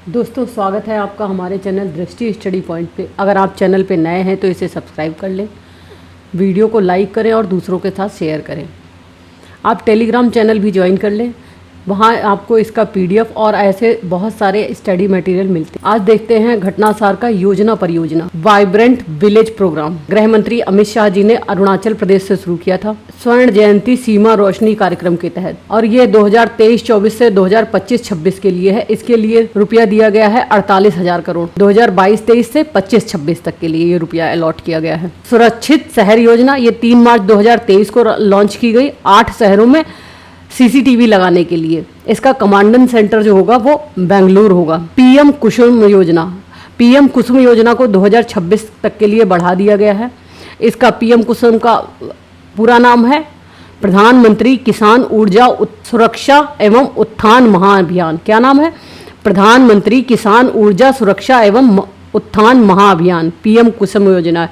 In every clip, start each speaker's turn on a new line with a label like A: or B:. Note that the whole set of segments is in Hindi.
A: दोस्तों स्वागत है आपका हमारे चैनल दृष्टि स्टडी पॉइंट पे। अगर आप चैनल पे नए हैं तो इसे सब्सक्राइब कर लें, वीडियो को लाइक करें और दूसरों के साथ शेयर करें। आप टेलीग्राम चैनल भी ज्वाइन कर लें, वहाँ आपको इसका पीडीएफ और ऐसे बहुत सारे स्टडी मटेरियल मिलते हैं। आज देखते हैं घटनासार का योजना परियोजना वाइब्रेंट विलेज प्रोग्राम। गृह मंत्री अमित शाह जी ने अरुणाचल प्रदेश से शुरू किया था स्वर्ण जयंती सीमा रोशनी कार्यक्रम के तहत, और ये 2023-24 से 2025-26 के लिए है। इसके लिए रुपया दिया गया है 48,000 करोड़। 2022-23 से 25-26 तक के लिए ये रुपया अलॉट किया गया है। सुरक्षित शहर योजना ये 3 मार्च 2023 को लॉन्च की गई। 8 शहरों में सीसीटीवी लगाने के लिए। इसका कमांडेंट सेंटर जो होगा वो बेंगलुरु होगा। पीएम कुसुम योजना को 2026 तक के लिए बढ़ा दिया गया है। इसका पीएम कुसुम का पूरा नाम है प्रधानमंत्री किसान ऊर्जा सुरक्षा एवं उत्थान महाअभियान। क्या नाम है? प्रधानमंत्री किसान ऊर्जा सुरक्षा एवं उत्थान महाअभियान, पीएम कुसुम योजना।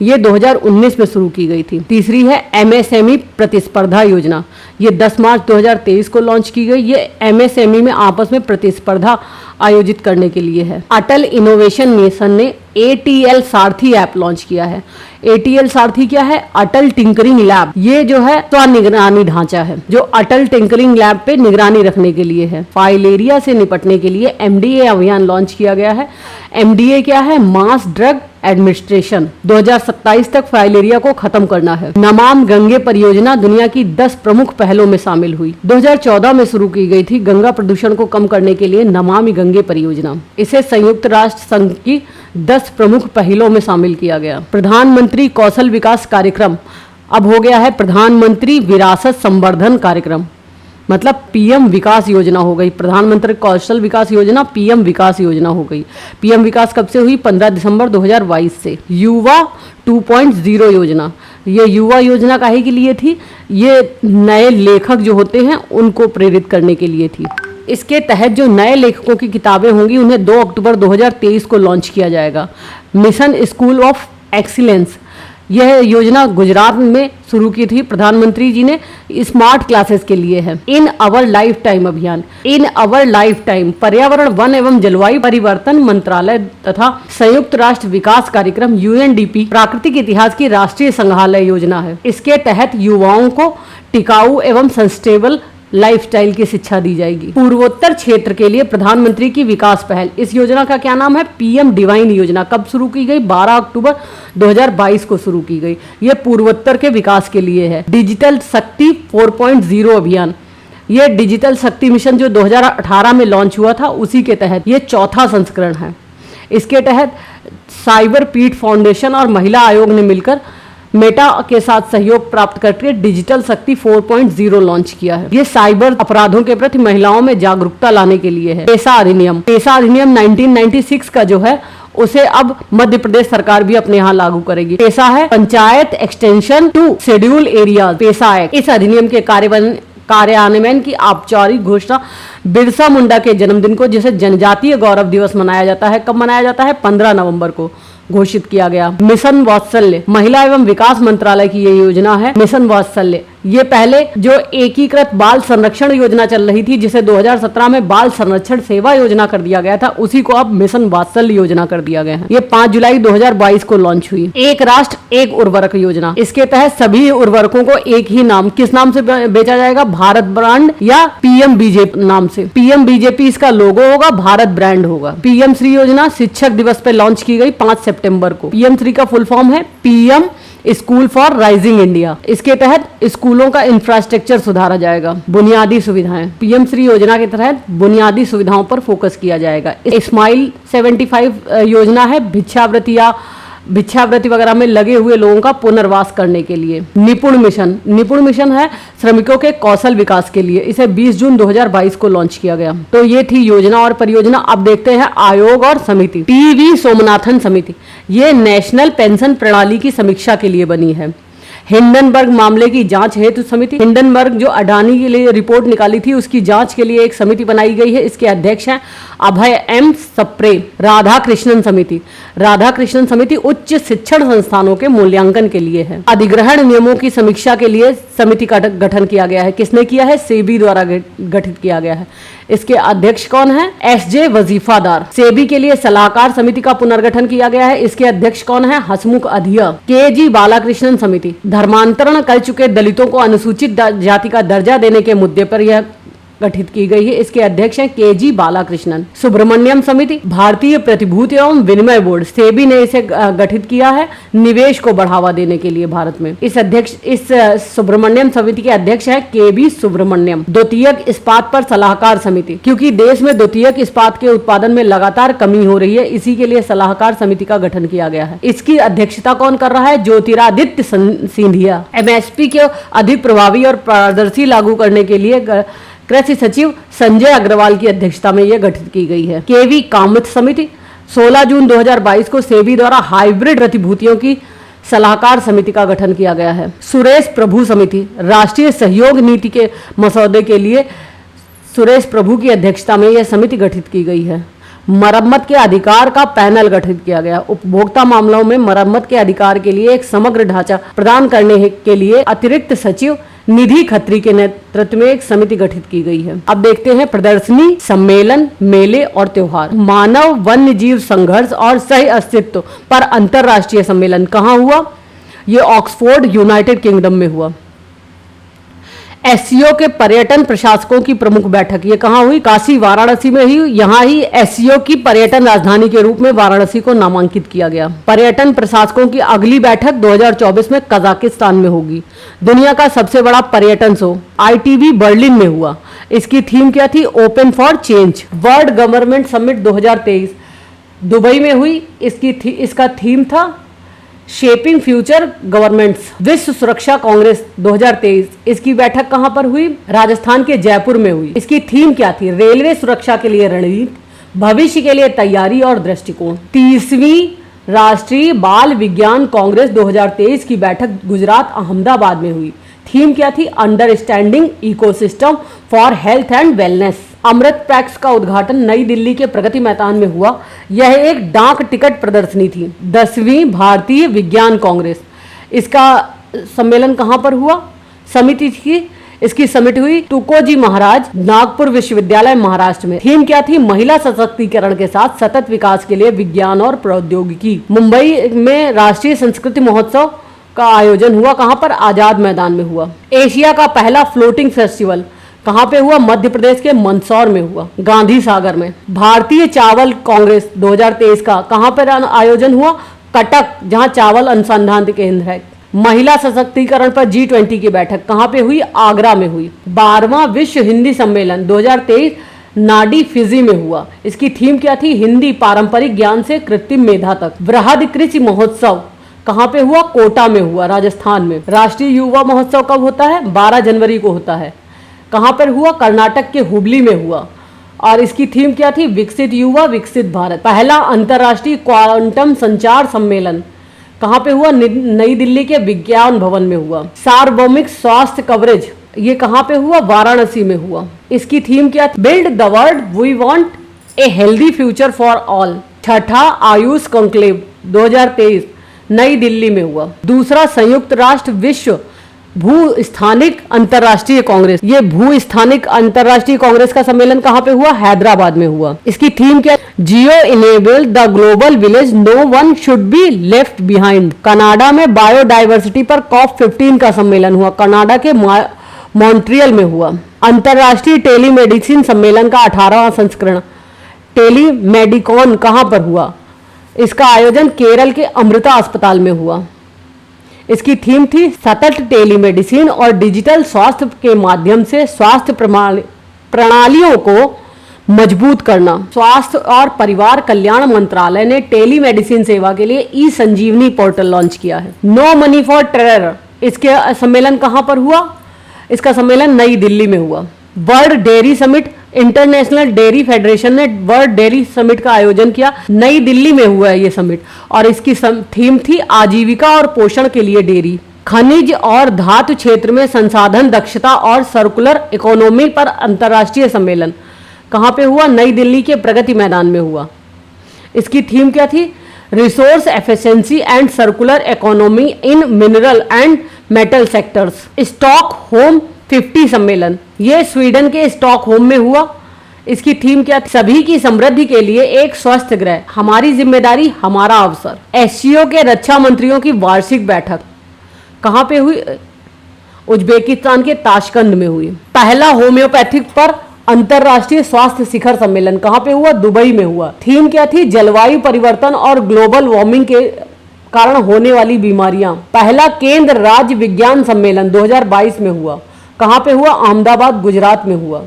A: ये 2019 में शुरू की गई थी। तीसरी है एमएसएमई प्रतिस्पर्धा योजना। ये 10 मार्च 2023 को लॉन्च की गई। ये एमएसएमई में आपस में प्रतिस्पर्धा आयोजित करने के लिए है। अटल इनोवेशन मिशन ने एटीएल सारथी ऐप लॉन्च किया है। एटीएल सारथी क्या है? अटल टिंकरिंग लैब। ये जो है स्वनिगरानी ढांचा है जो अटल टिंकरिंग लैब पे निगरानी रखने के लिए है। फाइलेरिया से निपटने के लिए एमडीए अभियान लॉन्च किया गया है। एमडीए क्या है? Mass drug administration. 2027 तक फाइलेरिया को खत्म करना है। नमाम गंगे परियोजना दुनिया की 10 प्रमुख पहलों में शामिल हुई। 2014 में शुरू की गई थी गंगा प्रदूषण को कम करने के लिए नमामि गंगे परियोजना। इसे संयुक्त राष्ट्र संघ की 10 प्रमुख पहलों में शामिल किया गया। प्रधानमंत्री कौशल विकास कार्यक्रम अब हो गया है प्रधानमंत्री विरासत संवर्धन कार्यक्रम, मतलब पीएम विकास योजना हो गई। प्रधानमंत्री कौशल विकास योजना पीएम विकास योजना हो गई। पीएम विकास कब से हुई? 15 दिसंबर 2022 से। युवा 2.0 योजना, ये युवा योजना काहे के लिए थी? ये नए लेखक जो होते हैं उनको प्रेरित करने के लिए थी। इसके तहत जो नए लेखकों की किताबें होंगी उन्हें 2 अक्टूबर 2023 को लॉन्च किया जाएगा। मिशन स्कूल ऑफ एक्सीलेंस, यह योजना गुजरात में शुरू की थी प्रधानमंत्री जी ने, स्मार्ट क्लासेस के लिए है। इन अवर लाइफ टाइम अभियान, इन अवर लाइफ टाइम पर्यावरण वन एवं जलवायु परिवर्तन मंत्रालय तथा संयुक्त राष्ट्र विकास कार्यक्रम यूएनडीपी प्राकृतिक इतिहास की राष्ट्रीय संग्रहालय योजना है। इसके तहत युवाओं को टिकाऊ एवं सस्टेनेबल लाइफस्टाइल की शिक्षा दी जाएगी। पूर्वोत्तर क्षेत्र के लिए प्रधानमंत्री की विकास पहल, इस योजना का क्या नाम है? पीएम डिवाइन योजना। कब शुरू की गई? 12 अक्टूबर 2022 को शुरू की गई। यह पूर्वोत्तर के विकास के लिए है। डिजिटल शक्ति 4.0 अभियान, यह डिजिटल शक्ति मिशन जो 2018 में लॉन्च हुआ था उसी के तहत ये 4था संस्करण है। इसके तहत साइबर पीठ फाउंडेशन और महिला आयोग ने मिलकर मेटा के साथ सहयोग प्राप्त करके डिजिटल शक्ति 4.0 लॉन्च किया है। ये साइबर अपराधों के प्रति महिलाओं में जागरूकता लाने के लिए है। पेशा अधिनियम 1996 का जो है उसे अब मध्य प्रदेश सरकार भी अपने यहाँ लागू करेगी। पेशा है panchayat extension to schedule area, PESA act. इस अधिनियम के कार्यान्वयन की औपचारिक घोषणा बिरसा मुंडा के जन्मदिन को, जिसे जनजातीय गौरव दिवस मनाया जाता है, कब मनाया जाता है? 15 नवंबर को घोषित किया गया। मिशन वात्सल्य, महिला एवं विकास मंत्रालय की ये योजना है। मिशन वात्सल्य ये पहले जो एकीकृत बाल संरक्षण योजना चल रही थी, जिसे 2017 में बाल संरक्षण सेवा योजना कर दिया गया था, उसी को अब मिशन वात्सल्य योजना कर दिया गया है। ये 5 जुलाई 2022 को लॉन्च हुई। एक राष्ट्र एक उर्वरक योजना, इसके तहत सभी उर्वरकों को एक ही नाम, किस नाम से बेचा जाएगा? भारत ब्रांड या पीएम बीजेपी नाम से। पीएम बीजेपी इसका लोगो होगा, भारत ब्रांड होगा। पीएम श्री योजना शिक्षक दिवस पे लॉन्च की गई 5 सितंबर को। पीएम श्री का फुल फॉर्म है PM school for rising India. इसके तहत स्कूलों का इंफ्रास्ट्रक्चर सुधारा जाएगा। बुनियादी सुविधाएं, पीएम श्री योजना के तहत बुनियादी सुविधाओं पर फोकस किया जाएगा। स्माइल 75 योजना है भिक्षावृत्ति वगैरह में लगे हुए लोगों का पुनर्वास करने के लिए। निपुण मिशन है श्रमिकों के कौशल विकास के लिए। इसे 20 जून 2022 को लॉन्च किया गया। तो ये थी योजना और परियोजना। अब देखते हैं आयोग और समिति। टीवी सोमनाथन समिति, ये नेशनल पेंशन प्रणाली की समीक्षा के लिए बनी है। हिंडनबर्ग मामले की जांच हेतु समिति, हिंडनबर्ग जो अडानी के लिए रिपोर्ट निकाली थी उसकी जांच के लिए एक समिति बनाई गई है। इसके अध्यक्ष हैं अभय एम सप्रे। राधाकृष्णन समिति, राधाकृष्णन समिति उच्च शिक्षण संस्थानों के मूल्यांकन के लिए है। अधिग्रहण नियमों की समीक्षा के लिए समिति का गठन किया गया है। किसने किया है? सेबी द्वारा गठित किया गया है। इसके अध्यक्ष कौन है? एसजे वजीफादार। सेबी के लिए सलाहकार समिति का पुनर्गठन किया गया है। इसके अध्यक्ष कौन है? हसमुख अधिया। के.जी. बालाकृष्णन समिति, धर्मांतरण कर चुके दलितों को अनुसूचित जाति का दर्जा देने के मुद्दे पर यह गठित की गई है। इसके अध्यक्ष हैं के.जी. बालाकृष्णन। सुब्रमण्यम समिति, भारतीय प्रतिभूति एवं विनिमय बोर्ड, सेबी ने इसे गठित किया है निवेश को बढ़ावा देने के लिए भारत में। इस सुब्रमण्यम समिति के अध्यक्ष है के.बी. सुब्रमण्यम। द्वितीयक इस्पात पर सलाहकार समिति, क्योंकि देश में द्वितीयक इस्पात के उत्पादन में लगातार कमी हो रही है, इसी के लिए सलाहकार समिति का गठन किया गया है। इसकी अध्यक्षता कौन कर रहा है? ज्योतिरादित्य सिंधिया। एमएसपी के अधिक प्रभावी और पारदर्शी लागू करने के लिए कृषि सचिव संजय अग्रवाल की अध्यक्षता में यह गठित की गई है। केवी कामत समिति, 16 जून 2022 को सेबी द्वारा हाइब्रिड प्रतिभूतियों की सलाहकार समिति का गठन किया गया है। सुरेश प्रभु समिति, राष्ट्रीय सहयोग नीति के मसौदे के लिए सुरेश प्रभु की अध्यक्षता में यह समिति गठित की गई है। मरम्मत के अधिकार का पैनल गठित किया गया। उपभोक्ता मामलों में मरम्मत के अधिकार के लिए एक समग्र ढांचा प्रदान करने के लिए अतिरिक्त सचिव निधि खत्री के नेतृत्व में एक समिति गठित की गई है। अब देखते हैं प्रदर्शनी, सम्मेलन, मेले और त्योहार। मानव वन्य जीव संघर्ष और सह अस्तित्व पर अंतरराष्ट्रीय सम्मेलन कहाँ हुआ? ये ऑक्सफोर्ड, यूनाइटेड किंगडम में हुआ। एससीओ के पर्यटन प्रशासकों की प्रमुख बैठक ये कहाँ हुई? काशी, वाराणसी में ही। यहाँ ही एससीओ की पर्यटन राजधानी के रूप में वाराणसी को नामांकित किया गया। पर्यटन प्रशासकों की अगली बैठक 2024 में कजाकिस्तान में होगी। दुनिया का सबसे बड़ा पर्यटन शो ITB बर्लिन में हुआ। इसकी थीम क्या थी? Open for change. World government summit 2023 Dubai में हुई। इसका थीम था शेपिंग फ्यूचर गवर्नमेंट्स। विश्व सुरक्षा कांग्रेस 2023, इसकी बैठक कहां पर हुई? राजस्थान के जयपुर में हुई। इसकी थीम क्या थी? रेलवे सुरक्षा के लिए रणनीति, भविष्य के लिए तैयारी और दृष्टिकोण। 30वीं राष्ट्रीय बाल विज्ञान कांग्रेस 2023 की बैठक गुजरात अहमदाबाद में हुई। थीम क्या थी? Understanding ecosystem for health and wellness. Amrit पैक्स का उद्घाटन नई दिल्ली के प्रगति मैदान में हुआ। यह एक डाक टिकट प्रदर्शनी थी। 10वीं भारतीय विज्ञान कांग्रेस, इसका सम्मेलन कहां पर हुआ? समिति थी, इसकी समिति हुई तुकोजी महाराज, नागपुर विश्वविद्यालय, महाराष्ट्र में। थीम क्या थी? महिला सशक्तिकरण के साथ सतत विकास के लिए विज्ञान और प्रौद्योगिकी। मुंबई में राष्ट्रीय संस्कृति महोत्सव का आयोजन हुआ। कहां पर? आजाद मैदान में हुआ। एशिया का पहला फ्लोटिंग फेस्टिवल कहां पे हुआ? मध्य प्रदेश के मंदसौर में हुआ, गांधी सागर में। भारतीय चावल कांग्रेस 2023 का कहां पर आयोजन हुआ? कटक, जहां चावल अनुसंधान केंद्र है। महिला सशक्तिकरण पर G20 की बैठक कहां पे हुई? आगरा में हुई। 12वां विश्व हिंदी सम्मेलन 2023 नाडी फिजी में हुआ। इसकी थीम क्या थी? हिंदी पारंपरिक ज्ञान से कृत्रिम मेधा तक। वृहद कृषि महोत्सव कहां पे हुआ? कोटा में हुआ, राजस्थान में। राष्ट्रीय युवा महोत्सव कब होता है? 12 जनवरी को होता है। कहां पर हुआ? कर्नाटक के हुबली में हुआ। और इसकी थीम क्या थी? विकसित युवा विकसित भारत। पहला अंतर्राष्ट्रीय क्वांटम संचार सम्मेलन कहां पे हुआ? नई दिल्ली के विज्ञान भवन में हुआ। सार्वभौमिक स्वास्थ्य कवरेज ये कहां पे हुआ? वाराणसी में हुआ। इसकी थीम क्या थी? Build the world we want a healthy future for all. छठा आयुष कॉन्क्लेव 2023 नई दिल्ली में हुआ। दूसरा संयुक्त राष्ट्र विश्व भू स्थानिक अंतर्राष्ट्रीय कांग्रेस, ये भू स्थानिक अंतर्राष्ट्रीय कांग्रेस का सम्मेलन कहां पे हुआ? हैदराबाद में हुआ। इसकी थीम क्या? Geo enable the global village, no one should be left behind. Canada में बायोडाइवर्सिटी पर COP15 का सम्मेलन हुआ, कनाडा के मॉन्ट्रियल में हुआ। अंतर्राष्ट्रीय टेलीमेडिसिन सम्मेलन का 18वां संस्करण टेलीमेडिकॉन कहां पर हुआ? इसका आयोजन केरल के अमृता अस्पताल में हुआ। इसकी थीम थी सतत टेलीमेडिसिन और डिजिटल स्वास्थ्य के माध्यम से स्वास्थ्य प्रणालियों को मजबूत करना। स्वास्थ्य और परिवार कल्याण मंत्रालय ने टेलीमेडिसिन सेवा के लिए ई-संजीवनी पोर्टल लॉन्च किया है। नो मनी फॉर टेरर, इसके सम्मेलन कहां पर हुआ? इसका सम्मेलन नई दिल्ली में हुआ। World dairy summit, international dairy federation ने वर्ल्ड डेयरी समिट का आयोजन किया, नई दिल्ली में हुआ है ये समिट। और इसकी थीम थी आजीविका और पोषण के लिए डेयरी। खनिज और धातु क्षेत्र में संसाधन दक्षता और सर्कुलर इकोनॉमी पर अंतर्राष्ट्रीय सम्मेलन कहाँ पे हुआ? नई दिल्ली के प्रगति मैदान में हुआ। इसकी थीम क्या थी? Resource efficiency and circular economy in mineral and metal sectors. Stockholm 50 सम्मेलन, ये स्वीडन के स्टॉकहोम में हुआ। इसकी थीम क्या थी? सभी की समृद्धि के लिए एक स्वस्थ ग्रह, हमारी जिम्मेदारी हमारा अवसर। एससीओ के रक्षा मंत्रियों की वार्षिक बैठक कहाँ पे हुई? उज्बेकिस्तान के ताशकंद में हुई। पहला होम्योपैथिक पर अंतर्राष्ट्रीय स्वास्थ्य शिखर सम्मेलन कहाँ पे हुआ? दुबई में हुआ। थीम क्या थी? जलवायु परिवर्तन और ग्लोबल वार्मिंग के कारण होने वाली बीमारियां। पहला केंद्र राज्य विज्ञान सम्मेलन 2022 में हुआ। कहाँ पे हुआ? अहमदाबाद गुजरात में हुआ,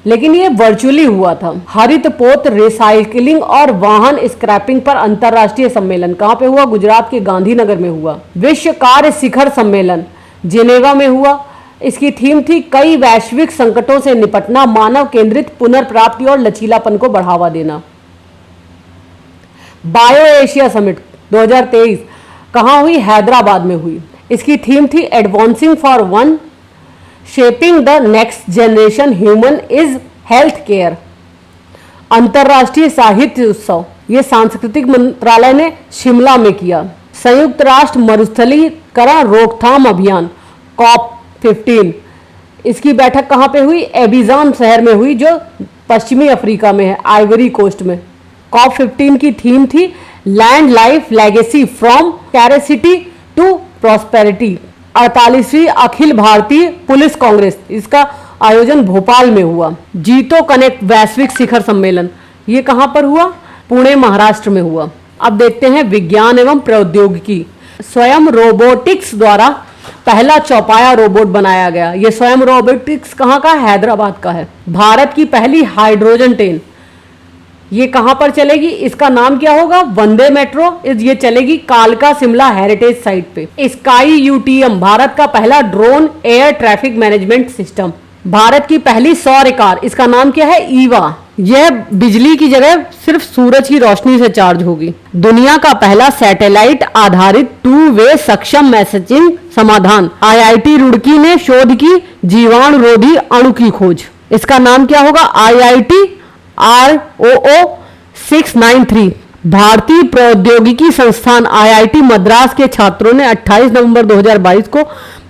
A: लेकिन ये वर्चुअली हुआ था। हरित पोत रिसाइकलिंग और वाहन स्क्रैपिंग पर अंतर्राष्ट्रीय सम्मेलन कहाँ पे हुआ? गुजरात के गांधीनगर में हुआ। विश्व कार्य शिखर सम्मेलन जिनेवा में हुआ। इसकी थीम थी कई वैश्विक संकटों से निपटना, मानव केंद्रित पुनर्प्राप्ति और लचीलापन को बढ़ावा देना। बायो एशिया समिट 2023 कहाँ हुई? हैदराबाद में हुई। इसकी थीम थी advancing for one, shaping the next generation human is health care. अंतर्राष्ट्रीय साहित्य उत्सव, ये सांस्कृतिक मंत्रालय ने शिमला में किया। संयुक्त राष्ट्र मरुस्थलीकरण रोकथाम अभियान COP15, इसकी बैठक कहाँ पे हुई? एबिजान शहर में हुई, जो पश्चिमी अफ्रीका में है, आइवरी कोस्ट में। COP15 की थीम थी land life legacy from scarcity to prosperity. 48वीं अखिल भारतीय पुलिस कांग्रेस, इसका आयोजन भोपाल में हुआ। जीतो कनेक्ट वैश्विक शिखर सम्मेलन, ये कहाँ पर हुआ? पुणे महाराष्ट्र में हुआ। अब देखते हैं विज्ञान एवं प्रौद्योगिकी। स्वयं रोबोटिक्स द्वारा पहला चौपाया रोबोट बनाया गया। ये स्वयं रोबोटिक्स कहाँ का? हैदराबाद का है। भारत की पहली हाइड्रोजन ट्रेन, ये कहाँ पर चलेगी? इसका नाम क्या होगा? वंदे मेट्रो। ये चलेगी कालका शिमला हेरिटेज साइट पे। स्काई यूटीएम, भारत का पहला drone air traffic management system. Bharat की पहली सौर कार, इसका नाम क्या है? ईवा। यह बिजली की जगह सिर्फ सूरज की रोशनी से चार्ज होगी। दुनिया का पहला सैटेलाइट आधारित 2 वे सक्षम मैसेजिंग समाधान। IIT रुड़की ने शोध की जीवाणुरोधी अणु की खोज। इसका नाम क्या होगा? IIT ROO 693। भारतीय प्रौद्योगिकी संस्थान IIT मद्रास के छात्रों ने 28 नवंबर 2022 को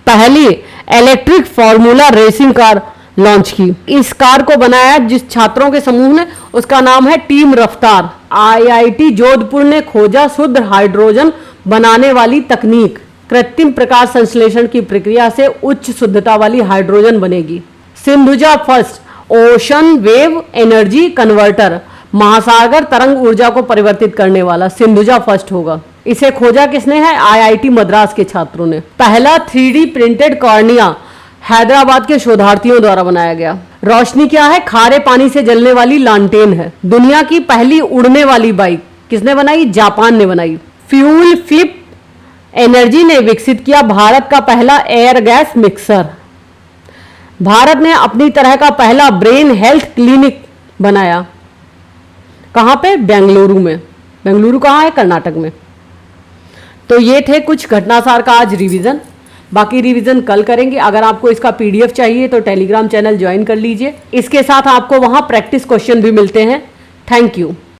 A: पहली electric formula racing car launch की। इस कार को बनाया जिस छात्रों के समूह ने, उसका नाम है टीम रफ्तार। IIT जोधपुर ने खोजा शुद्ध हाइड्रोजन बनाने वाली तकनीक। कृत्रिम प्रकाश संश्लेषण की प्रक्रिया से उच्च शुद्धता वाली हाइड्रोजन बनेगी। Sindhuja first ocean wave energy converter, महासागर तरंग ऊर्जा को परिवर्तित करने वाला सिंधुजा फर्स्ट होगा। इसे खोजा किसने है? IIT मद्रास के छात्रों ने। पहला 3D प्रिंटेड कॉर्निया हैदराबाद के शोधार्थियों द्वारा बनाया गया। रोशनी क्या है? खारे पानी से जलने वाली लालटेन है। दुनिया की पहली उड़ने वाली बाइक किसने बनाई? जापान ने बनाई। फ्यूल फ्लिप एनर्जी ने विकसित किया भारत का पहला एयर गैस मिक्सर। भारत ने अपनी तरह का पहला ब्रेन हेल्थ क्लिनिक बनाया। कहाँ पे? बेंगलुरु में। बेंगलुरु कहाँ है? कर्नाटक में। तो ये थे कुछ घटनासार का आज रिवीजन। बाकी रिवीजन कल करेंगे। अगर आपको इसका PDF चाहिए तो टेलीग्राम चैनल ज्वाइन कर लीजिए। इसके साथ आपको वहाँ प्रैक्टिस क्वेश्चन भी मिलते हैं। Thank you.